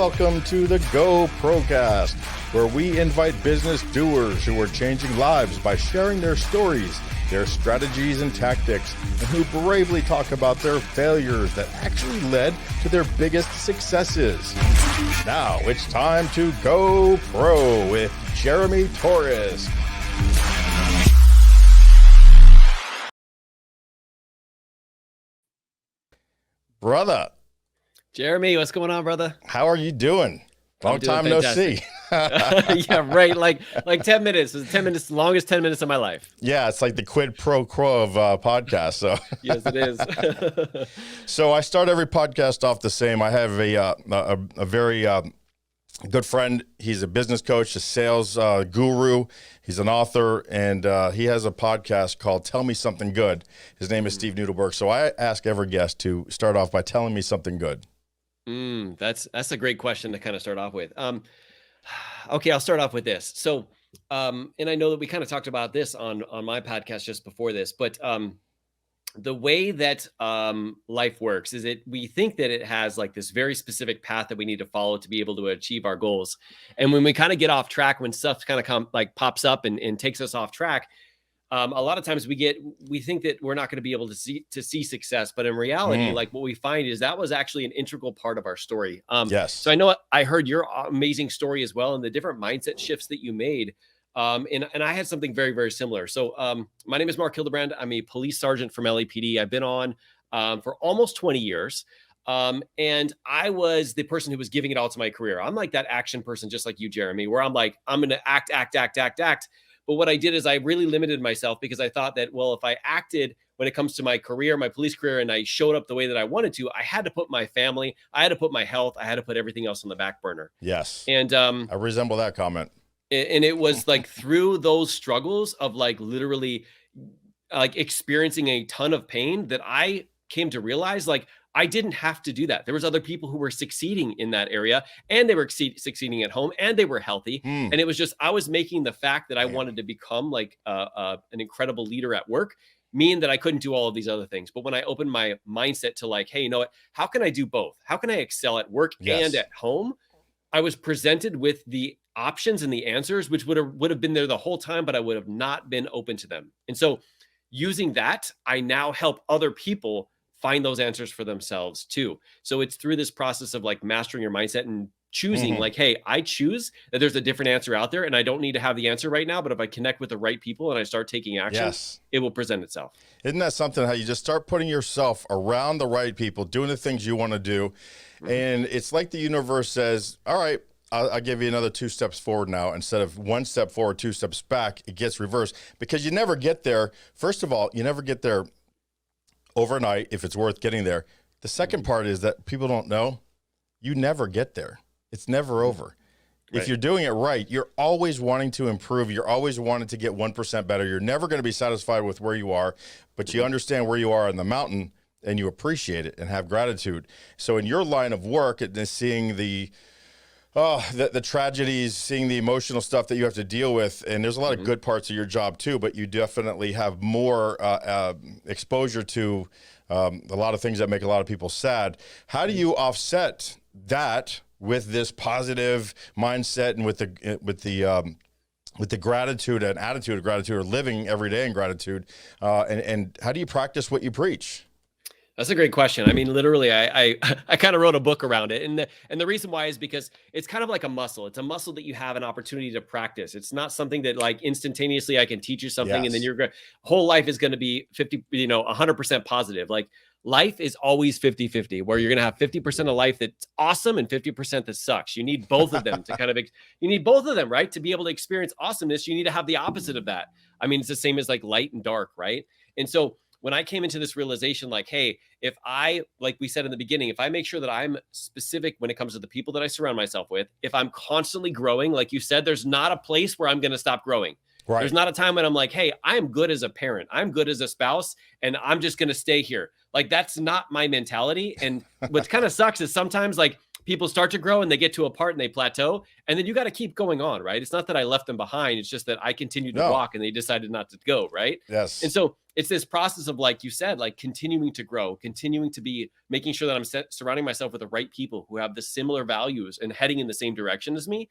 welcome to the GoPROcast, where we invite business doers who are changing lives by sharing their stories, their strategies and tactics, and who bravely talk about their failures that actually led to their biggest successes. Now it's time to go pro with Jeremy Torres. Brother. Jeremy, what's going on, brother? How are you doing? Long time no see. Yeah, right. Like 10 minutes. It's 10 minutes, longest 10 minutes of my life. Yeah, it's like the quid pro quo of podcasts. So yes, it is. So I start every podcast off the same. I have a very good friend. He's a business coach, a sales guru. He's an author, and he has a podcast called Tell Me Something Good. His name is Steve Nudelberg. So I ask every guest to start off by telling me something good. That's a great question to kind of start off with. Okay, I'll start off with this. So, and I know that we kind of talked about this on my podcast just before this, but the way that life works is we think that it has like this very specific path that we need to follow to be able to achieve our goals. And when we kind of get off track, when stuff kind of pops up and takes us off track, a lot of times we think that we're not going to be able to see success, but in reality, like what we find is that was actually an integral part of our story. Yes. So I know I heard your amazing story as well, and the different mindset shifts that you made. And I had something very, very similar. So my name is Marc Hildebrand. I'm a police sergeant from LAPD. I've been on for almost 20 years. And I was the person who was giving it all to my career. I'm like that action person, just like you, Jeremy, where I'm like, I'm going to act. But what I did is I really limited myself because I thought that, well, if I acted when it comes to my career, my police career, and I showed up the way that I wanted to, I had to put my family, I had to put my health, I had to put everything else on the back burner. Yes. And I resemble that comment. And it was like through those struggles of like literally like experiencing a ton of pain that I came to realize like I didn't have to do that. There was other people who were succeeding in that area, and they were succeeding at home, and they were healthy. And it was just, I was making the fact that I wanted to become like an incredible leader at work mean that I couldn't do all of these other things. But when I opened my mindset to like, hey, you know what, how can I do both? How can I excel at work and at home? I was presented with the options and the answers, which would have been there the whole time, but I would have not been open to them. And so using that, I now help other people find those answers for themselves too. So it's through this process of like mastering your mindset and choosing like, hey, I choose that there's a different answer out there and I don't need to have the answer right now, but if I connect with the right people and I start taking action, it will present itself. Isn't that something, how you just start putting yourself around the right people, doing the things you want to do. And it's like the universe says, all right, I'll give you another 2 steps forward now. Instead of 1 step forward, 2 steps back, it gets reversed because you never get there. First of all, you never get there overnight if it's worth getting there. The second part is that people don't know, you never get there. It's never over. If you're doing it right, you're always wanting to improve. You're always wanting to get 1% better. You're never going to be satisfied with where you are, but you understand where you are on the mountain and you appreciate it and have gratitude. So in your line of work, and seeing the tragedies, seeing the emotional stuff that you have to deal with, and there's a lot of good parts of your job too, but you definitely have more exposure to a lot of things that make a lot of people sad. How do you offset that with this positive mindset and with the gratitude and attitude of gratitude, or living every day in gratitude, and how do you practice what you preach? That's a great question. I mean, literally, I kind of wrote a book around it. And the reason why is because it's kind of like a muscle. It's a muscle that you have an opportunity to practice. It's not something that like instantaneously I can teach you something and then your whole life is going to be 100% positive. Like life is always 50-50, where you're going to have 50% of life that's awesome and 50% that sucks. You need both of them to you need both of them, right? To be able to experience awesomeness, you need to have the opposite of that. I mean, it's the same as like light and dark, right? And so when I came into this realization, like, hey, if I, like we said in the beginning, if I make sure that I'm specific when it comes to the people that I surround myself with, if I'm constantly growing, like you said, there's not a place where I'm going to stop growing. Right. There's not a time when I'm like, hey, I'm good as a parent, I'm good as a spouse, and I'm just going to stay here. Like, that's not my mentality. And what kind of sucks is sometimes like people start to grow and they get to a part and they plateau, and then you got to keep going on, right? It's not that I left them behind. It's just that I continued to No. walk and they decided not to go, right? Yes. And so it's this process of, like you said, like continuing to grow, continuing to be, making sure that I'm surrounding myself with the right people who have the similar values and heading in the same direction as me.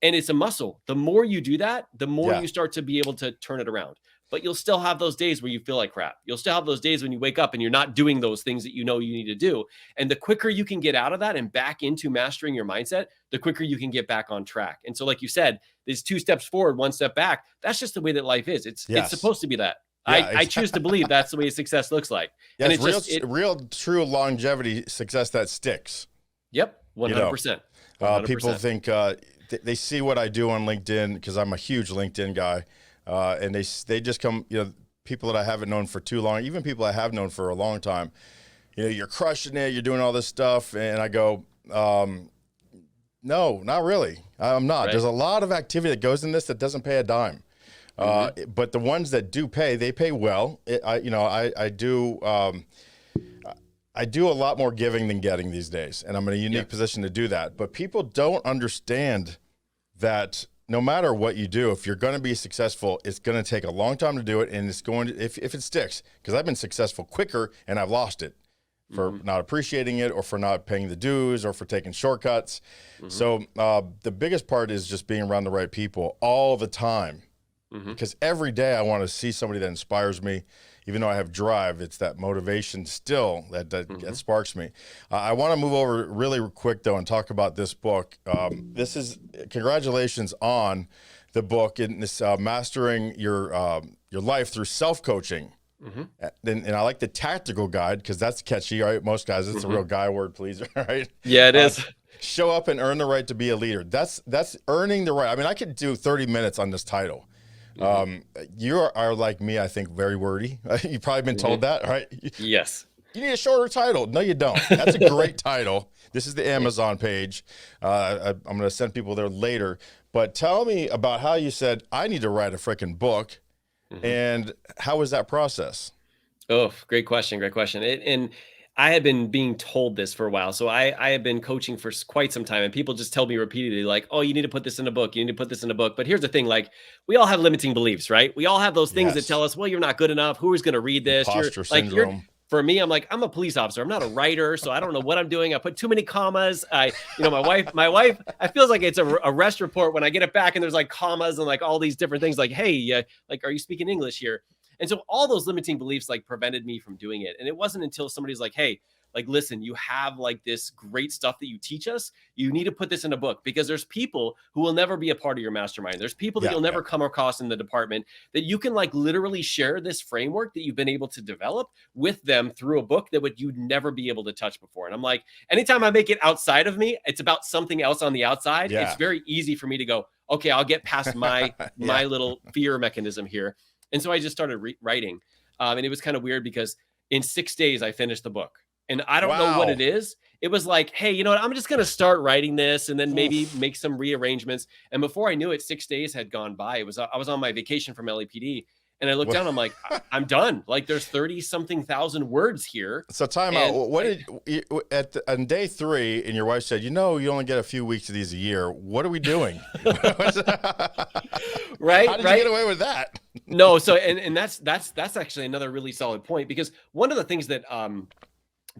And it's a muscle. The more you do that, the more you start to be able to turn it around. But you'll still have those days where you feel like crap. You'll still have those days when you wake up and you're not doing those things that you know you need to do. And the quicker you can get out of that and back into mastering your mindset, the quicker you can get back on track. And so, like you said, there's 2 steps forward, 1 step back. That's just the way that life is. It's supposed to be that. Yeah, I choose to believe that's the way success looks like. Yeah, and it's real, true longevity success that sticks. Yep, 100%. 100%. People think they see what I do on LinkedIn, because I'm a huge LinkedIn guy, and they just come, people that I haven't known for too long, even people I have known for a long time. You're crushing it, you're doing all this stuff, and I go, no, not really. I'm not. Right. There's a lot of activity that goes in this that doesn't pay a dime. But the ones that do pay, they pay well. I do a lot more giving than getting these days, and I'm in a unique position to do that. But people don't understand that no matter what you do, if you're going to be successful, it's going to take a long time to do it, and it's going to, if it sticks, because I've been successful quicker and I've lost it for not appreciating it, or for not paying the dues, or for taking shortcuts. So the biggest part is just being around the right people all the time. Because every day I want to see somebody that inspires me. Even though I have drive, it's that motivation still that sparks me. I want to move over really quick, though, and talk about this book. This is, congratulations on the book, in this Mastering Your Life Through Self-Coaching. And I like the tactical guide, because that's catchy, right? Most guys, it's a real guy word pleaser, right? Yeah, it is. Show up and earn the right to be a leader. That's earning the right. I mean, I could do 30 minutes on this title. You are like me, I think, very wordy. You've probably been told that, right? Yes. You need a shorter title. No, you don't. That's a great title. This is the Amazon page. I'm going to send people there later. But tell me about how you said, I need to write a freaking book. And how was that process? Oh, great question. Great question. And I had been being told this for a while. So I had been coaching for quite some time, and people just tell me repeatedly, like, oh, you need to put this in a book. You need to put this in a book. But here's the thing, like, we all have limiting beliefs, right? We all have those things that tell us, well, you're not good enough. Who is going to read this? Imposter syndrome. For me, I'm like, I'm a police officer. I'm not a writer, so I don't know what I'm doing. I put too many commas. My wife, I feels like it's a arrest report when I get it back and there's like commas and like all these different things, like, hey, like, are you speaking English here? And so all those limiting beliefs like prevented me from doing it. And it wasn't until somebody's like, hey, like, listen, you have like this great stuff that you teach us. You need to put this in a book, because there's people who will never be a part of your mastermind. There's people that you'll never come across in the department, that you can like literally share this framework that you've been able to develop with them through a book that you'd never be able to touch before. And I'm like, anytime I make it outside of me, it's about something else on the outside. It's very easy for me to go, okay, I'll get past my little fear mechanism here. And so I just started writing. And it was kind of weird, because in 6 days I finished the book. And I don't know what it is. It was like, hey, you know what? I'm just going to start writing this and then maybe make some rearrangements. And before I knew it, 6 days had gone by. I was on my vacation from LAPD, and I looked down. I'm like, I'm done. Like, there's 30-something thousand words here. So time out. What did on day 3? And your wife said, you only get a few weeks of these a year. What are we doing? Right? How did you get away with that? No. So and that's actually another really solid point, because one of the things that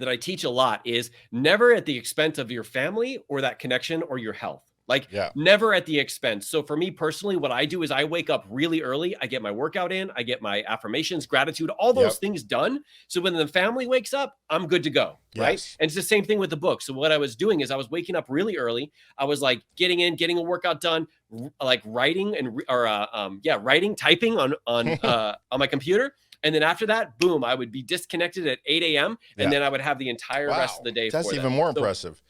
I teach a lot is never at the expense of your family or that connection or your health. Like, never at the expense. So for me personally, what I do is I wake up really early. I get my workout in. I get my affirmations, gratitude, all those things done. So when the family wakes up, I'm good to go. Right. And it's the same thing with the book. So what I was doing is I was waking up really early. I was like getting a workout done, like writing typing on my computer. And then after that, boom, I would be disconnected at 8 a.m. And then I would have the entire rest of the day. That's even more impressive.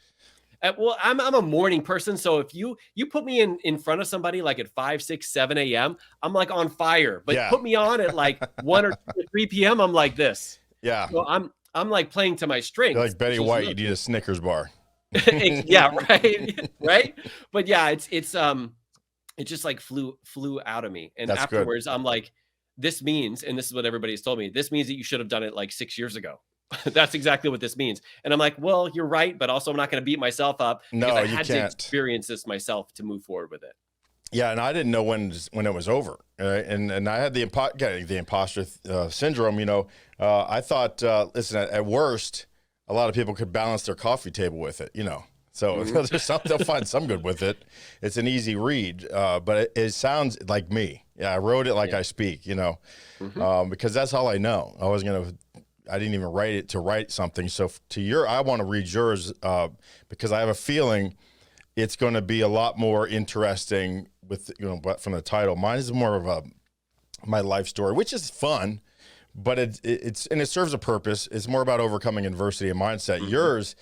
Well, I'm a morning person. So if you put me in front of somebody like at 5, 6, 7 a.m., I'm like on fire. But put me on at like 1 or 2 or 3 p.m., I'm like this. Yeah. So I'm like playing to my strengths. You're like Betty White, you need a Snickers bar. Yeah, right. Right. But yeah, it's just like flew out of me. And that's afterwards, good. I'm like, this means, and this is what everybody's told me, this means that you should have done it like 6 years ago. That's exactly what this means. And I'm like, well, you're right, but also I'm not going to beat myself up because No, I you had to can't. experience this myself to move forward with it. Yeah, and I didn't know when it was over, right? And I had the imposter syndrome. I thought, listen, at worst, a lot of people could balance their coffee table with it. So they'll find some good with it. It's an easy read, but it sounds like me. Yeah, I wrote it like I speak. Because that's all I know. I didn't even write it to write something. So I want to read yours because I have a feeling it's going to be a lot more interesting from the title. Mine is more of my life story, which is fun, but it serves a purpose. It's more about overcoming adversity and mindset. Yours,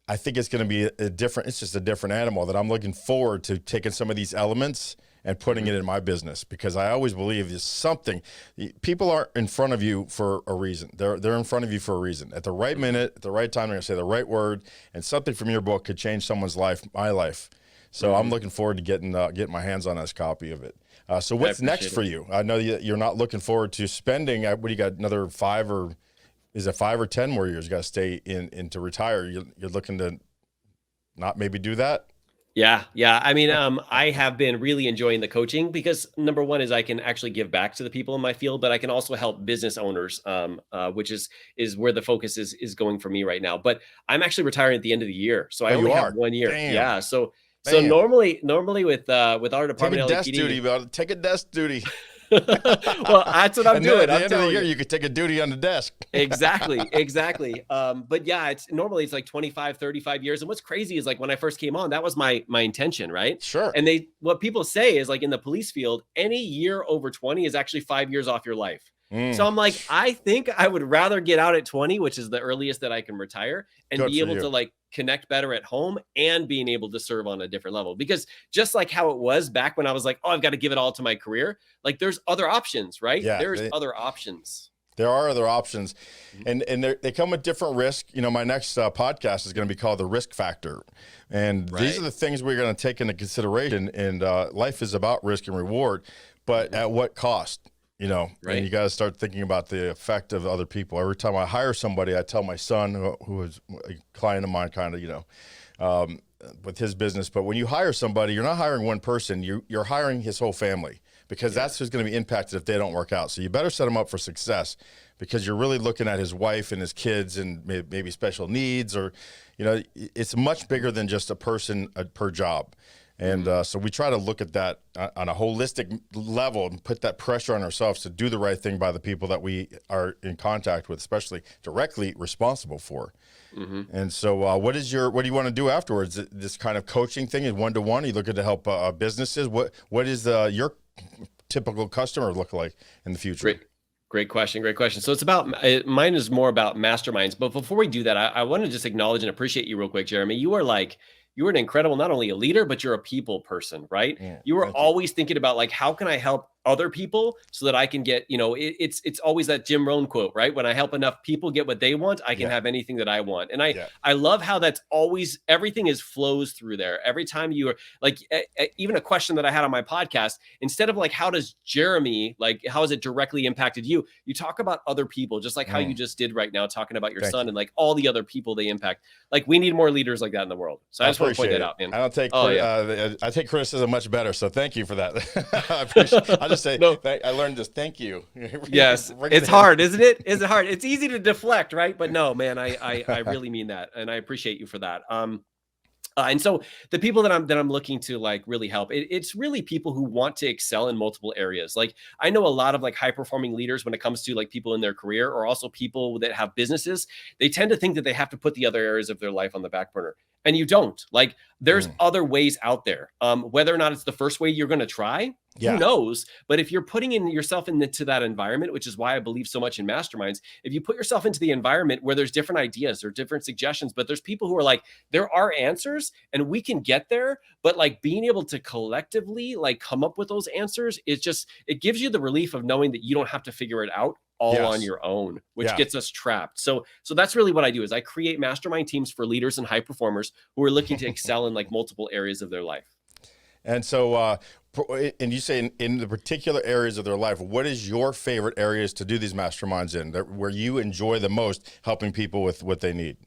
I think it's going to be it's just a different animal that I'm looking forward to taking some of these elements and putting it in my business, because I always believe there's something. People aren't in front of you for a reason. They're in front of you for a reason. At the right minute, at the right time, they're going to say the right word, and something from your book could change someone's life, my life. So I'm looking forward to getting my hands on this copy of it. So what's next for you? I know you're not looking forward to spending. What do you got? Another 5 or 10 more years? You got to stay in to retire. You're looking to not maybe do that? Yeah. I mean, I have been really enjoying the coaching because number one is I can actually give back to the people in my field, but I can also help business owners, which is where the focus is going for me right now. But I'm actually retiring at the end of the year, so I only have 1 year. Damn. Yeah. So normally with our department, take a desk duty, brother. Take a desk duty. Well, that's what I'm doing. At the end of the year, you could take a duty on the desk. Exactly. But yeah, it's like 25, 35 years. And what's crazy is like when I first came on, that was my intention, right? Sure. And what people say is like in the police field, any year over 20 is actually 5 years off your life. So I'm like, I think I would rather get out at 20, which is the earliest that I can retire, and be able to like connect better at home and being able to serve on a different level. Because just like how it was back when I was like, oh, I've got to give it all to my career. Like there's other options, right? Yeah, there's other options. There are other options, and they come with different risk. My next podcast is going to be called The Risk Factor, and these are the things we're going to take into consideration. And life is about risk and reward, but at what cost? And you got to start thinking about the effect of other people. Every time I hire somebody, I tell my son, who is a client of mine, kind of, with his business. But when you hire somebody, you're not hiring one person. You're hiring his whole family, because that's who's going to be impacted if they don't work out. So you better set him up for success, because you're really looking at his wife and his kids and maybe special needs, or, it's much bigger than just a person per job. And so we try to look at that on a holistic level and put that pressure on ourselves to do the right thing by the people that we are in contact with, especially directly responsible for. And so what do you want to do afterwards? This kind of coaching thing is one-to-one? Are you looking to help businesses? What is your typical customer look like in the future? Great question. So it's mine is more about masterminds. But before we do that, I want to just acknowledge and appreciate you real quick, Jeremy. You are an incredible, not only a leader, but you're a people person, right? Yeah, you are always thinking about like, how can I help other people so that I can get, it's always that Jim Rohn quote, right? When I help enough people get what they want, I can have anything that I want. And I love how that's always, everything flows through there. Every time you are like, even a question that I had on my podcast, instead of like, how does Jeremy, like, how has it directly impacted you? You talk about other people, just like how you just did right now, talking about your son and like all the other people they impact. Like we need more leaders like that in the world. So I just want to point that out, man. I don't take, I take criticism much better. So thank you for that. I appreciate it. Say, no. I learned this. Thank you. Yes. It's hard, isn't it? Is it hard? It's easy to deflect, right? But no, man, I really mean that. And I appreciate you for that. And so the people that I'm looking to like really help, it's really people who want to excel in multiple areas. Like I know a lot of like high performing leaders when it comes to like people in their career, or also people that have businesses, they tend to think that they have to put the other areas of their life on the back burner. And you don't. Like there's other ways out there. Whether or not it's the first way you're going to try, who knows? But if you're putting yourself into that environment, which is why I believe so much in masterminds, if you put yourself into the environment where there's different ideas or different suggestions, but there's people who are like, there are answers and we can get there, but like being able to collectively like come up with those answers, it gives you the relief of knowing that you don't have to figure it out all on your own, which gets us trapped. So that's really what I do is I create mastermind teams for leaders and high performers who are looking to excel in like multiple areas of their life. And so, and you say in the particular areas of their life, what is your favorite areas to do these masterminds in, where you enjoy the most helping people with what they need?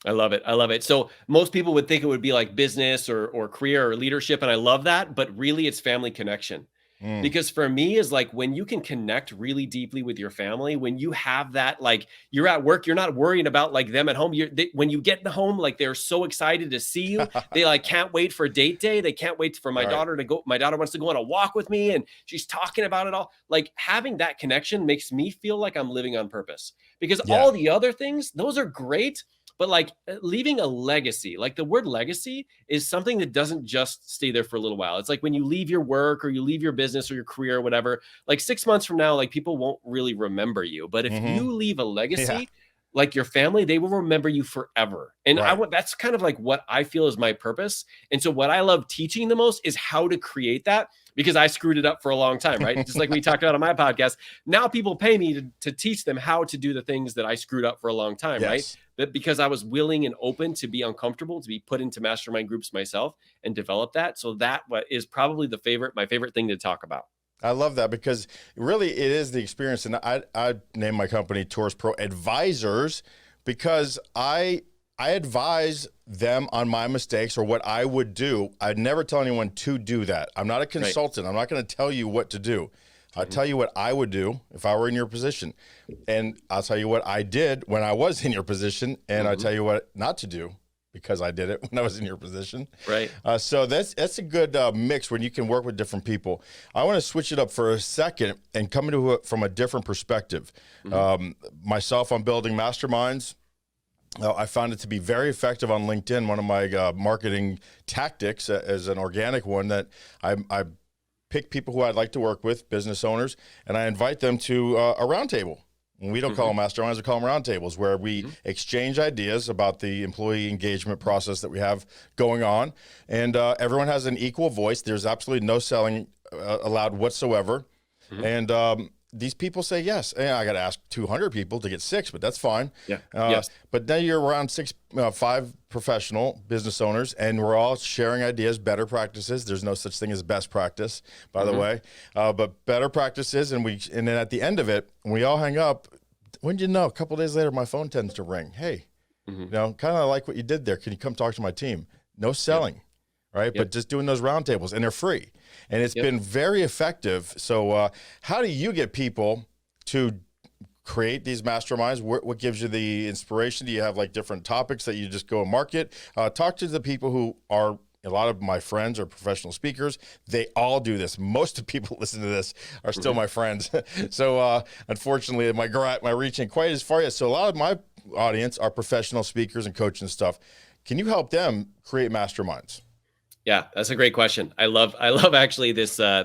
I love it. I love it. So most people would think it would be like business or career or leadership. And I love that, but really it's family connection. Mm. Because for me is like when you can connect really deeply with your family, when you have that, like you're at work, you're not worrying about like them at home. When you get home, like they're so excited to see you. They like can't wait for date day. They can't wait for my Right. daughter to go. My daughter wants to go on a walk with me and she's talking about it all. Like having that connection makes me feel like I'm living on purpose, because Yeah. all the other things, those are great. But like leaving a legacy, like the word legacy is something that doesn't just stay there for a little while. It's like when you leave your work or you leave your business or your career or whatever, like 6 months from now, like people won't really remember you. But if you leave a legacy, like your family, they will remember you forever. And Right. that's kind of like what I feel is my purpose. And so what I love teaching the most is how to create that, because I screwed it up for a long time, right? Just like we talked about on my podcast. Now people pay me to teach them how to do the things that I screwed up for a long time, right? Yes. But because I was willing and open to be uncomfortable, to be put into mastermind groups myself and develop that. So that is probably my favorite thing to talk about. I love that, because really it is the experience. And I named my company Tourist Pro Advisors because I advise them on my mistakes or what I would do. I'd never tell anyone to do that. I'm not a consultant. Right. I'm not going to tell you what to do. I'll tell you what I would do if I were in your position. And I'll tell you what I did when I was in your position. And I'll tell you what not to do because I did it when I was in your position. Right. So that's a good mix when you can work with different people. I want to switch it up for a second and come into it from a different perspective. Myself, I'm building masterminds. I found it to be very effective on LinkedIn. One of my marketing tactics as an organic one, that I pick people who I'd like to work with, business owners, and I invite them to a roundtable. And we don't call them masterminds, we call them roundtables, where we exchange ideas about the employee engagement process that we have going on. And everyone has an equal voice. There's absolutely no selling allowed whatsoever. And these people say yes. And I got to ask 200 people to get 6, but that's fine. Yeah. Yes. But then you're around 5 professional business owners, and we're all sharing ideas, better practices. There's no such thing as best practice, by the way, but better practices. And then at the end of it, when we all hang up, when you know, a couple of days later, my phone tends to ring. Hey, you know, kind of like what you did there. Can you come talk to my team? No selling, right? But just doing those roundtables, and they're free. And it's been very effective. So how do you get people to create these masterminds? What gives you the inspiration? Do you have like different topics that you just go and market? Talk to the people who are, a lot of my friends are professional speakers. They all do this. Most of the people listen to this are still my friends. So unfortunately, my reach ain't quite as far yet. So a lot of my audience are professional speakers and coaches and stuff. Can you help them create masterminds? Yeah, that's a great question. I love actually this, I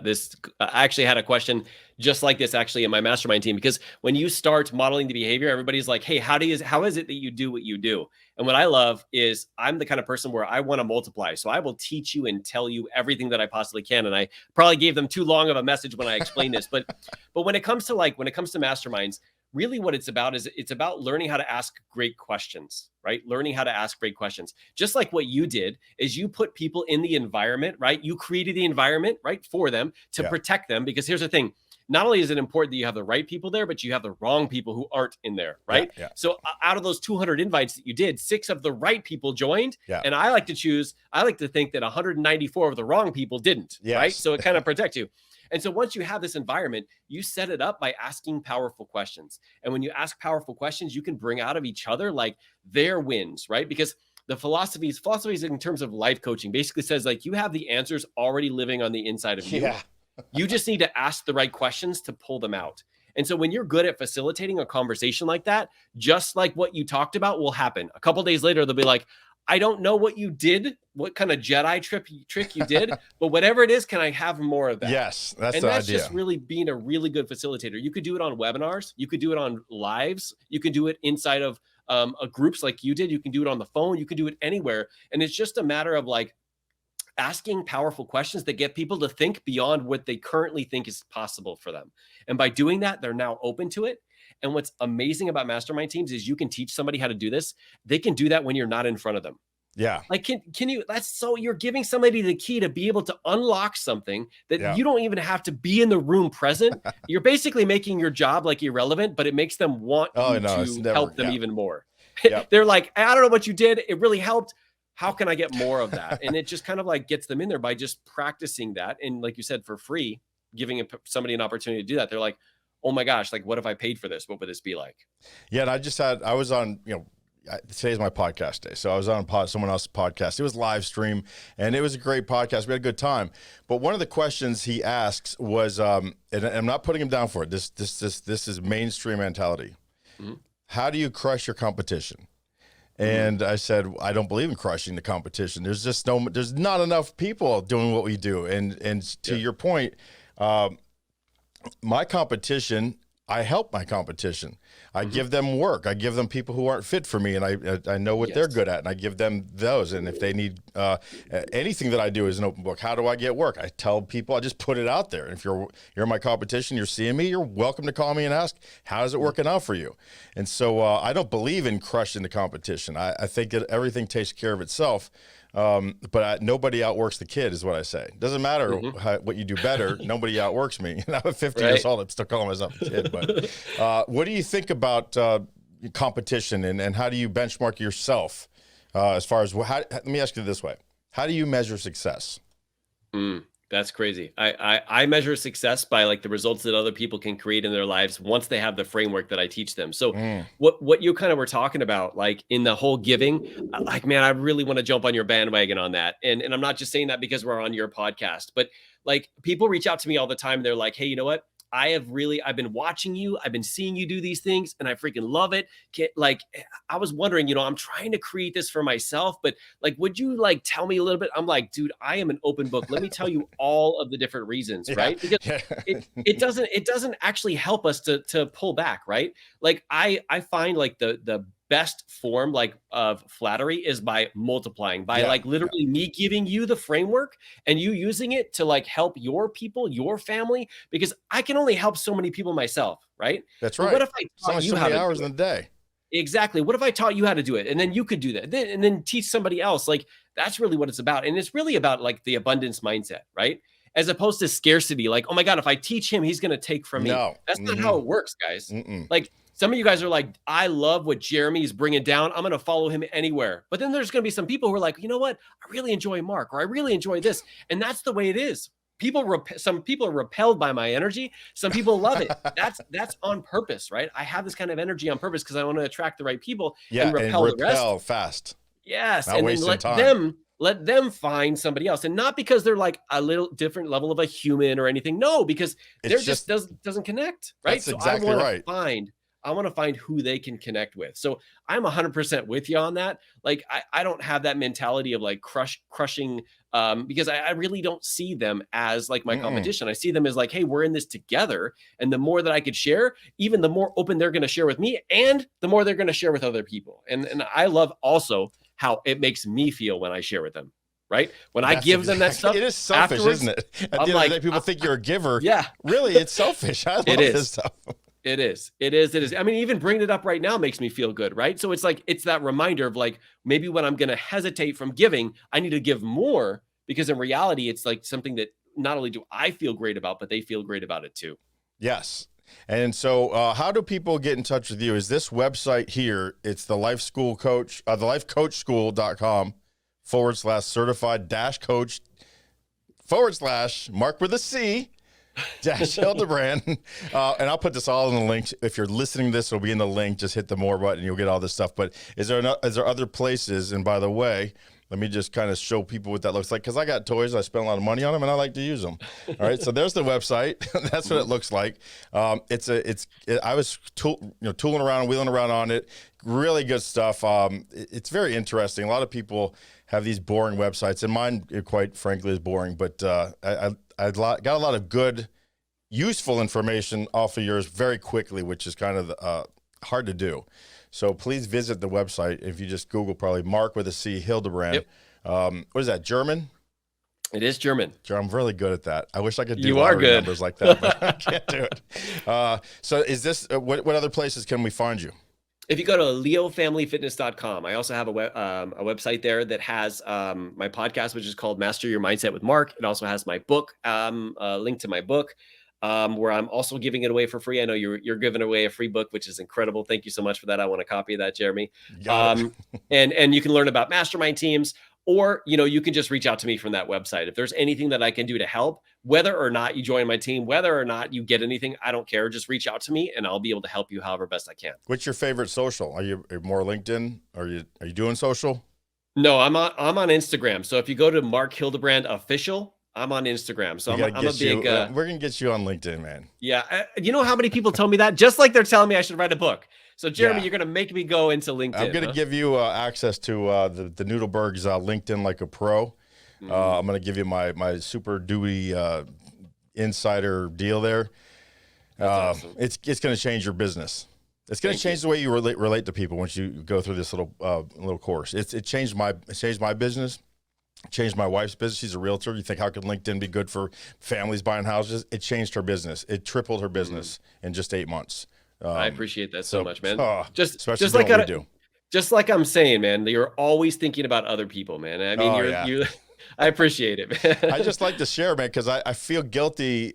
actually had a question just like this actually in my mastermind team, because when you start modeling the behavior, everybody's like, hey, how is it that you do what you do? And what I love is I'm the kind of person where I want to multiply. So I will teach you and tell you everything that I possibly can. And I probably gave them too long of a message when I explained this, but when it comes to masterminds, really what it's about is it's about learning how to ask great questions, right? Learning how to ask great questions. Just like what you did is you put people in the environment, right? You created the environment, right, for them to protect them. Because here's the thing, not only is it important that you have the right people there, but you have the wrong people who aren't in there, right? So out of those 200 invites that you did, 6 of the right people joined. And I like to think that 194 of the wrong people didn't, right? So it kind of protects you. And so once you have this environment, you set it up by asking powerful questions. And when you ask powerful questions, you can bring out of each other like their wins, right? Because the philosophies in terms of life coaching basically says like you have the answers already living on the inside of you. You just need to ask the right questions to pull them out. And so when you're good at facilitating a conversation like that, just like what you talked about will happen. A couple of days later, they'll be like, I don't know what you did, what kind of Jedi trick you did, but whatever it is, can I have more of that? Yes, that's and the that's idea. Just really being a really good facilitator. You could do it on webinars. You could do it on lives. You could do it inside of groups like you did. You can do it on the phone. You can do it anywhere. And it's just a matter of like asking powerful questions that get people to think beyond what they currently think is possible for them. And by doing that, they're now open to it. And what's amazing about mastermind teams is you can teach somebody how to do this. They can do that when you're not in front of them. Yeah. Like, can you, you're giving somebody the key to be able to unlock something that Yeah. you don't even have to be in the room present. You're basically making your job like irrelevant, but it makes them want Oh, you no, it's to never. help them Yeah. even more. Yep. They're like, I don't know what you did. It really helped. How can I get more of that? And it just kind of like gets them in there by just practicing that. And like you said, for free, giving somebody an opportunity to do that. They're like, oh my gosh, like what if I paid for this? What would this be like? Yeah. And I was on, today's my podcast day. So I was on someone else's podcast. It was live stream and it was a great podcast. We had a good time. But one of the questions he asks was, and I'm not putting him down for it. This is mainstream mentality. Mm-hmm. How do you crush your competition? And I said, I don't believe in crushing the competition. There's just there's not enough people doing what we do. And to your point, my competition, I help my competition. I give them work. I give them people who aren't fit for me, and I know what they're good at, and I give them those. And if they need anything that I do is an open book. How do I get work? I tell people, I just put it out there. And if you're my competition, you're seeing me, you're welcome to call me and ask, how is it working out for you? And so I don't believe in crushing the competition. I think that everything takes care of itself. But nobody outworks the kid is what I say. Doesn't matter what you do better. Nobody outworks me. And I'm 50 years old. I'm still calling myself a kid. But what do you think about competition and how do you benchmark yourself as far as let me ask you this way. How do you measure success? That's crazy. I measure success by like the results that other people can create in their lives once they have the framework that I teach them. So what you kind of were talking about, like in the whole giving, like, man, I really want to jump on your bandwagon on that. And I'm not just saying that because we're on your podcast, but like people reach out to me all the time. They're like, hey, you know what? I've been watching you. I've been seeing you do these things and I freaking love it. Like, I was wondering, I'm trying to create this for myself, but like, would you like tell me a little bit? I'm like, dude, I am an open book. Let me tell you all of the different reasons, right? Because it doesn't actually help us to pull back, right? Like I find like the best form like of flattery is by multiplying, by like literally me giving you the framework and you using it to like help your people, your family, because I can only help so many people myself, right? That's right. But what if I taught you how to hours do in the day? Exactly. What if I taught you how to do it and then you could do that and then teach somebody else? Like that's really what it's about. And it's really about like the abundance mindset, right? As opposed to scarcity. Like, oh my God, if I teach him, he's going to take from me. That's not how it works, guys. Like some of you guys are like, I love what Jeremy's bringing down. I'm going to follow him anywhere. But then there's going to be some people who are like, you know what? I really enjoy Mark, or I really enjoy this. And that's the way it is. Some people are repelled by my energy. Some people love it. That's on purpose, right? I have this kind of energy on purpose because I want to attract the right people and repel the rest fast. Yes. Not and then let them find somebody else. And not because they're like a little different level of a human or anything. No, because they're just doesn't connect. Right. That's exactly right. I want to find who they can connect with. So I'm 100% with you on that. Like, I don't have that mentality of like crushing because I really don't see them as like my competition. I see them as like, hey, we're in this together. And the more that I could share, even the more open they're going to share with me and the more they're going to share with other people. And I love also how it makes me feel when I share with them. Right. When I give them that stuff, it is selfish, isn't it? At the end of the day, people think you're a giver. Yeah, really, it's selfish. I love this stuff. It is. I mean, even bringing it up right now makes me feel good, right? So it's like, it's that reminder of like, maybe when I'm going to hesitate from giving, I need to give more because in reality, it's like something that not only do I feel great about, but they feel great about it too. Yes. And so how do people get in touch with you? Is this website here? It's the Life School Coach, the lifecoachschool.com/certified-coach / Mark with a C. Hildebrand. And I'll put this all in the link. If you're listening to this, it'll be in the link. Just hit the more button. You'll get all this stuff. But is there other places? And by the way, let me just kind of show people what that looks like because I got toys. I spend a lot of money on them, and I like to use them. All right. So there's the website. That's what it looks like. I was tooling around, wheeling around on it. Really good stuff. It's very interesting. A lot of people have these boring websites, and mine, quite frankly, is boring. But I got a lot of good, useful information off of yours very quickly, which is kind of hard to do. So please visit the website. If you just Google probably Marc with a C, Hildebrand. Yep. What is that, German? It is German. I'm really good at that. I wish I could do numbers like that, but I can't do it. So is this, what other places can we find you? If you go to leofamilyfitness.com, I also have a website there that has my podcast, which is called Master Your Mindset with Mark. It also has my book, a link to my book, where I'm also giving it away for free. I know you're giving away a free book, which is incredible. Thank you so much for that. I want a copy of that, Jeremy. Got it. And you can learn about mastermind teams, or you can just reach out to me from that website. If there's anything that I can do to help, whether or not you join my team, whether or not you get anything, I don't care. Just reach out to me and I'll be able to help you however best I can. What's your favorite social? Are you more LinkedIn? Are you doing social? No, I'm on Instagram. So if you go to Marc Hildebrand official, I'm on Instagram. So I'm a big. We're gonna get you on LinkedIn, man. Yeah, you know how many people tell me that? Just like they're telling me I should write a book. So Jeremy, Yeah. You're gonna make me go into LinkedIn. I'm gonna give you access to the Noodleberg's LinkedIn like a pro. I'm gonna give you my Super Dewey insider deal there. That's awesome. It's gonna change your business. It's gonna change the way you relate to people once you go through this little course. It changed my business. Changed my wife's business. She's a realtor. You think, how could LinkedIn be good for families buying houses? It changed her business. It tripled her business in just 8 months. I appreciate that so much, man. Just like I'm saying, man, you're always thinking about other people, man. I mean, I appreciate it, man. I just like to share, man, because I feel guilty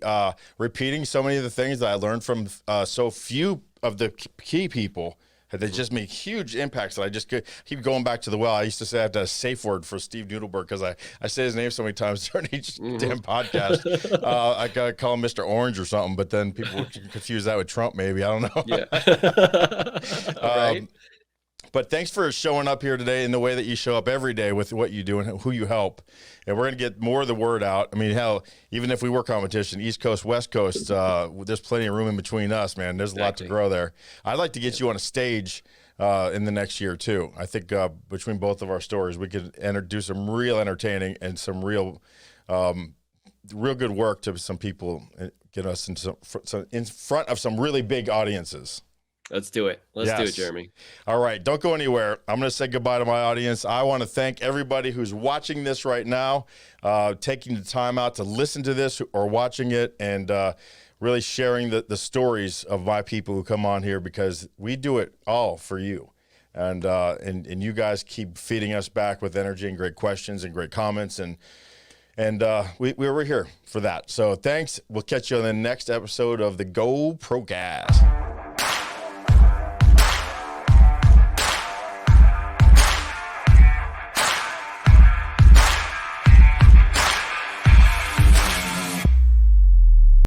repeating so many of the things that I learned from so few of the key people. They just make huge impacts that I just keep going back to the well. I used to say I had a safe word for Steve Noodleberg because I say his name so many times during each damn podcast. I gotta call him Mr. Orange or something, but then people would confuse that with Trump, maybe. I don't know. Yeah. Right. But thanks for showing up here today in the way that you show up every day with what you do and who you help. And we're going to get more of the word out. I mean, hell, even if we were competition, East Coast, West Coast, there's plenty of room in between us, man. There's a lot to grow there. I'd like to get you on a stage in the next year, too. I think between both of our stories, we could do some real entertaining and some real good work to some people, get us in front of some really big audiences. Let's do it. Let's do it, Jeremy. All right. Don't go anywhere. I'm going to say goodbye to my audience. I want to thank everybody who's watching this right now, taking the time out to listen to this or watching it, and really sharing the stories of my people who come on here, because we do it all for you. And you guys keep feeding us back with energy and great questions and great comments. And we're here for that. So thanks. We'll catch you on the next episode of the GoPROcast.